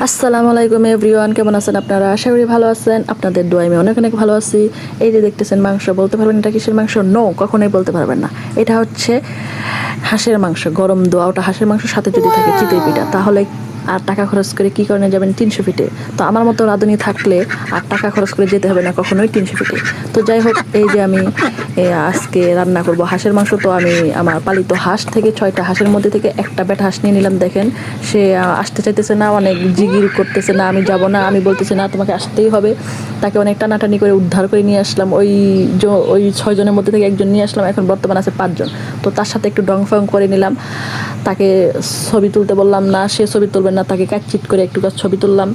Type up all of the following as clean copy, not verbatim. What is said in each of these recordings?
আসসালামু আলাইকুম এভরিওয়ান, কেমন আছেন আপনারা? আশা করি ভালো আছেন। আপনাদের দোয়ায় আমি অনেক অনেক ভালো আছি। এই যে দেখতেছেন মাংস, বলতে পারবেন এটা কিসের মাংস? নো, কখনোই বলতে পারবেন না। এটা হচ্ছে হাঁসের মাংস, গরম দোয়া। ওটা হাঁসের মাংসের সাথে যদি থাকে চিতই পিঠা, তাহলে আর টাকা খরচ করে কী কারণে যাবেন 300 ফিটে? তো আমার মতো রাঁধুনি থাকলে আর টাকা খরচ করে যেতে হবে না কখনোই 300 ফিটে। তো যাই হোক, এই যে আমি আজকে রান্না করব হাঁসের মাংস। তো আমি আমার পালিত হাঁস থেকে 6টা হাঁসের মধ্যে থেকে একটা বেটা হাঁস নিয়ে নিলাম। দেখেন, সে আসতে চাইতেছে না, অনেক জিগির করতেছে না, আমি যাব না, আমি বলতেছি না তোমাকে আসতেই হবে। তাকে অনেক টানাটানি করে উদ্ধার করে নিয়ে আসলাম। ওই 6 জনের মধ্যে থেকে একজন নিয়ে আসলাম। এখন বর্তমান আছে 5 জন। তো তার সাথে একটু ডংফং করে নিলাম। তাকে ছবি তুলতে বললাম না, সে ছবি তুলবেন না, তাকে কাটচিট করে একটু ছবি তুললাম।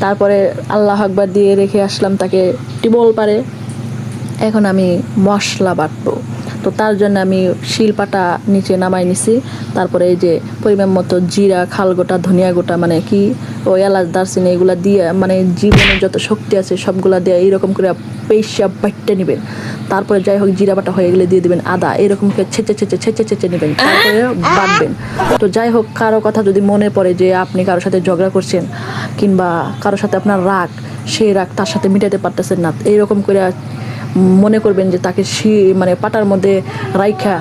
তারপরে আল্লাহ আকবার দিয়ে রেখে আসলাম তাকে টিবল পারে। এখন আমি মশলা বাটবো। তো তার জন্য আমি শিলপাটা নিচে নামাই নিছি। তারপরে এই যে পরিমাণ মতো জিরা, খাল গোটা, ধনিয়া গোটা, মানে কি ও এলাচ, দারচিনি, এগুলো দিয়ে, মানে জীবনের যত শক্তি আছে সবগুলা দিয়ে এইরকম করে পেশা বাটতে নেবেন। তারপরে যাই হোক, জিরা বাটা হয়ে গেলে দিয়ে দেবেন আদা, এরকম করে ছেঁচে নেবেন, তারপরে বাটবেন। তো যাই হোক, কারো কথা যদি মনে পড়ে যে আপনি কারোর সাথে ঝগড়া করছেন কিংবা কারোর সাথে আপনার রাগ, সেই রাগ তার সাথে মিটাতে পারতেছেন না, এইরকম করে মনে করবেন যে তাকে মানে পাটার মধ্যে রাইখা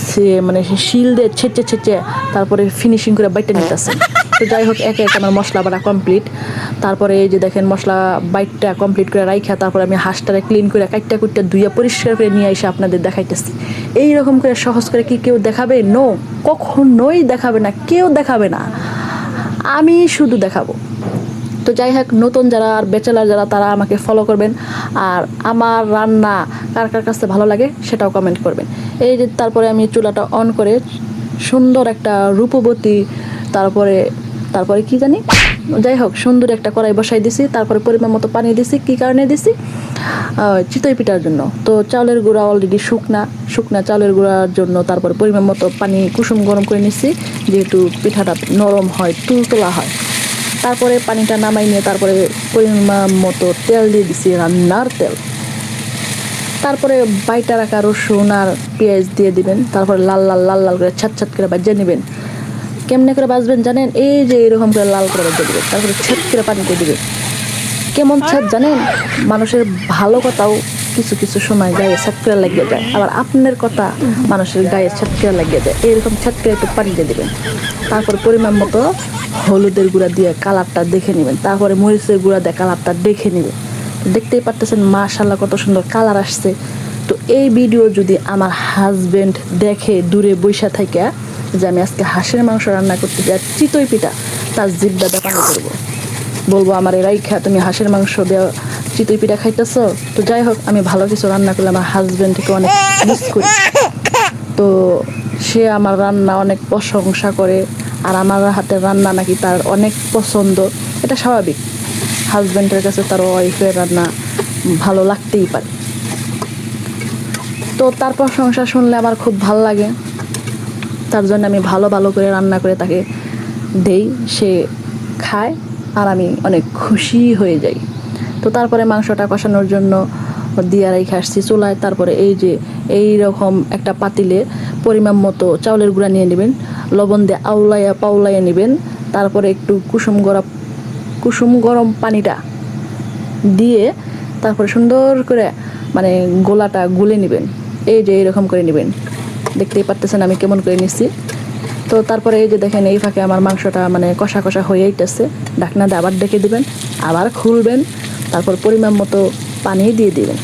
সে মানে শিল দিয়ে ছেঁচে তারপরে ফিনিশিং করে বাইটে নিতেছেন। তো যাই হোক, একে একে আমার মশলা বাটা কমপ্লিট। তারপরে এই যে দেখেন মশলা বাইটটা কমপ্লিট করে রাইখা তারপরে আমি হাঁসটারে ক্লিন করে কাইটটা কুইটটা ধুইয়া পরিষ্কার করে নিয়ে এসে আপনাদের দেখাইতেছি। এইরকম করে সহজ করে কি কেউ দেখাবে? নো, কখনোই দেখাবে না, কেউ দেখাবে না, আমি শুধু দেখাবো। তো যাই হোক, নতুন যারা আর ব্যাচেলার যারা, তারা আমাকে ফলো করবেন। আর আমার রান্না কার কার কাছে ভালো লাগে সেটাও কমেন্ট করবেন। এই যে তারপরে আমি চুলাটা অন করে সুন্দর একটা রূপবতী, তারপরে কি জানি, যাই হোক সুন্দর একটা কড়াই বসাই দিছি। তারপরে পরিমাণ মতো পানি দিছি। কী কারণে দিছি? চিতই পিঠার জন্য। তো চাউলের গুঁড়া অলরেডি শুকনা চাউলের গুঁড়ার জন্য তারপরে পরিমাণ মতো পানি কুসুম গরম করে নিচ্ছি, যেহেতু পিঠাটা নরম হয়, তুলতোলা হয়। তারপরে পানিটা নামাই নিয়ে তারপরে পরিমাণ মতো তেল দিয়ে দিছি, রান্নার তেল। তারপরে বাইটা রাখা রসুন আর পেঁয়াজ দিয়ে দিবেন। তারপরে লাল লাল করে ছাট করে বাজিয়ে নেবেন। কেমনে করে বাজবেন জানেন? এই যে এরকম করে লাল করে বাজিয়ে দেবেন। তারপরে ছাট করে পানিতে দিবেন। কেমন ছাট জানেন? মানুষের ভালো কথাও কিছু কিছু সময় গায়ে ছাট করে লাগিয়ে যায়, আবার আপনার কথা মানুষের গায়ে ছাট করে লাগিয়ে যায়। এইরকম ছাট করে একটু পানি দিয়ে দেবেন। তারপর পরিমাণ মতো হলুদের গুঁড়া দিয়ে কালারটা দেখে নেবেন। তারপরে মরিচের গুঁড়া দিয়ে কালারটা দেখে নেবেন। দেখতেই পারতেছেন মাশাআল্লাহ কত সুন্দর কালার আসছে। তো এই ভিডিও যদি আমার হাজবেন্ড দেখে দূরে বৈশা থেকে যে আমি আজকে হাঁসের মাংস রান্না করতে যাই, চিতই পিঠা, তার জিব্বাটা পানি করবো, বলবো আমার এরাই খা, তুমি হাঁসের মাংস দেওয়া চিতই পিঠা খাইতেছো। তো যাই হোক, আমি ভালো কিছু রান্না করলে আমার হাজবেন্ডকে অনেক মিস করি। তো সে আমার রান্না অনেক প্রশংসা করে, আর আমার হাতের রান্না নাকি তার অনেক পছন্দ। এটা স্বাভাবিক, হাজব্যান্ডের কাছে তার ওয়াইফের রান্না ভালো লাগতেই পারে। তো তার প্রশংসা শুনলে আমার খুব ভালো লাগে। তার জন্য আমি ভালো করে রান্না করে তাকে দেই, সে খায়, আর আমি অনেক খুশি হয়ে যাই। তো তারপরে মাংসটা কষানোর জন্য দিয়ে রেখে আসছি চুলায়। তারপরে এই যে এইরকম একটা পাতিলে পরিমাণ মতো চাউলের গুঁড়া নিয়ে নেবেন, লবণ দিয়ে পাউলাইয়া নেবেন। তারপরে একটু কুসুম গরম পানিটা দিয়ে তারপরে সুন্দর করে মানে গোলাটা গুলে নেবেন। এই যে এইরকম করে নেবেন, দেখতেই পারতেছেন আমি কেমন করে নিচ্ছি। তো তারপরে এই যে দেখেন, এই ফাঁকে আমার মাংসটা মানে কষা হয়েইতেছে। ঢাকনা দিয়ে আবার ডেকে দিবেন, আবার খুলবেন। তারপর পরিমাণ মতো পানি দিয়ে দিবেন।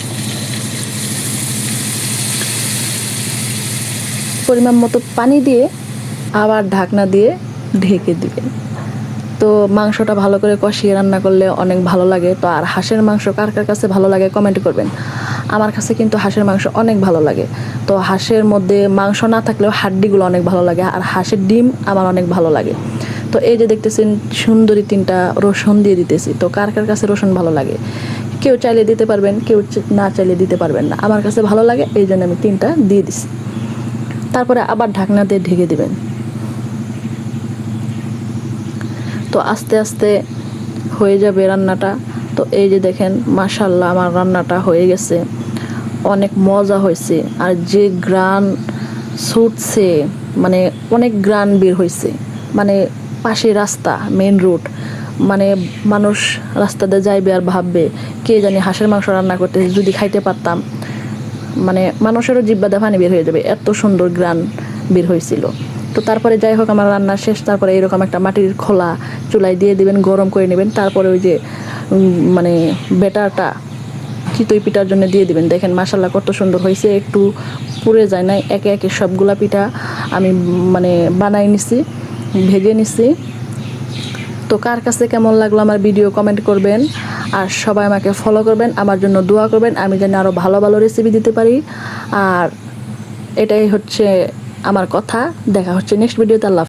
পরিমাণ মতো পানি দিয়ে আবার ঢাকনা দিয়ে ঢেকে দিবেন। তো মাংসটা ভালো করে কষিয়ে রান্না করলে অনেক ভালো লাগে। তো আর হাঁসের মাংস কার কার কাছে ভালো লাগে কমেন্ট করবেন। আমার কাছে কিন্তু হাঁসের মাংস অনেক ভালো লাগে। তো হাঁসের মধ্যে মাংস না থাকলেও হাড্ডিগুলো অনেক ভালো লাগে, আর হাঁসের ডিম আমার অনেক ভালো লাগে। তো এই যে দেখতেছেন সুন্দরী 3টা রসুন দিয়ে দিতেছি। তো কার কার কাছে রসুন ভালো লাগে, কেউ চাইলে দিতে পারবেন, কেউ না চাইলে দিতে পারবেন না। আমার কাছে ভালো লাগে, এই জন্য আমি 3টা দিয়ে দিছি। তারপরে আবার ঢাকনা দিয়ে ঢেকে দিবেন। তো আস্তে আস্তে হয়ে যাবে রান্নাটা। তো এই যে দেখেন মাশাআল্লাহ আমার রান্নাটা হয়ে গেছে, অনেক মজা হয়েছে। আর যে গ্রান ছুটছে, মানে অনেক গ্রান বের হয়েছে, মানে পাশে রাস্তা, মেন রোড, মানে মানুষ রাস্তাতে যাইবে আর ভাববে কে জানি হাঁসের মাংস রান্না করতে, যদি খাইতে পারতাম, মানে মানুষেরও জিহ্বাতে পানি বের হয়ে যাবে, এত সুন্দর গ্রান বের হয়েছিল। তো তারপরে যাই হোক আমার রান্না শেষ। তারপরে এরকম একটা মাটির খোলা চুলায় দিয়ে দিবেন, গরম করে নেবেন। তারপরে ওই যে মানে ব্যাটারটা চিতই পিঠার জন্য দিয়ে দিবেন। দেখেন মাশাল্লাহ কত সুন্দর হয়েছে, একটু পুড়ে যায় নাই। একে একে সবগুলা পিঠা আমি মানে বানাই নিছি, ভেজে নিছি। তো কার কাছে কেমন লাগলো আমার ভিডিও কমেন্ট করবেন, আর সবাই আমাকে ফলো করবেন, আমার জন্য দোয়া করবেন, আমি যেন আরও ভালো ভালো রেসিপি দিতে পারি। আর এটাই হচ্ছে আমার কথা। দেখা হচ্ছে নেক্সট ভিডিওতে। আল্লাহ।